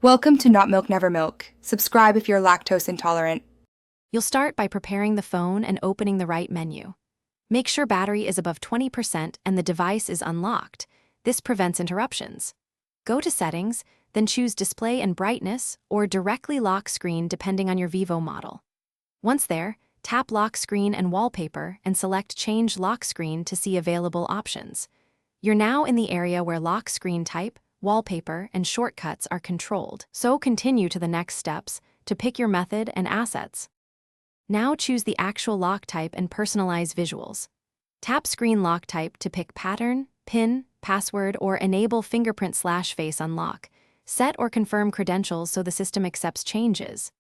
Welcome to Not Milk Never Milk. Subscribe if you're lactose intolerant. You'll start by preparing the phone and opening the right menu. Make sure battery is above 20% and the device is unlocked. This prevents interruptions. Go to Settings, then choose Display and Brightness or directly lock screen depending on your Vivo model. Once there, tap Lock Screen and Wallpaper and select Change Lock Screen to see available options. You're now in the area where lock screen type, wallpaper, and shortcuts are controlled, so continue to the next steps to pick your method and assets. Now choose the actual lock type and personalize visuals. Tap Screen Lock Type to pick Pattern, PIN, Password, or Enable Fingerprint/Face Unlock. Set or confirm credentials so the system accepts changes.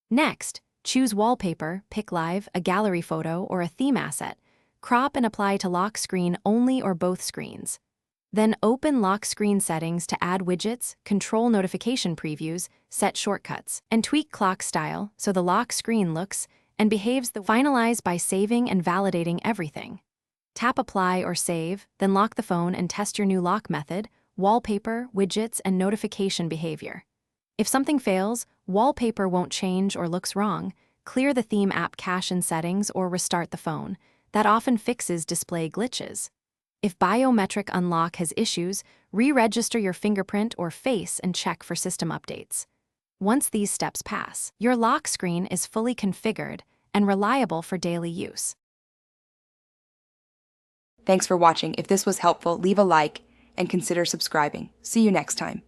Next, choose Wallpaper, pick Live, a gallery photo, or a theme asset. Crop and apply to lock screen only or both screens. Then open lock screen settings to add widgets, control notification previews, set shortcuts, and tweak clock style so the lock screen looks and behaves. Finalize by saving and validating everything. Tap Apply or Save, then lock the phone and test your new lock method, wallpaper, widgets, and notification behavior. If something fails, wallpaper won't change or looks wrong, clear the theme app cache in settings or restart the phone. That often fixes display glitches. If biometric unlock has issues, re-register your fingerprint or face and check for system updates. Once these steps pass, your lock screen is fully configured and reliable for daily use. Thanks for watching. If this was helpful, leave a like and consider subscribing. See you next time.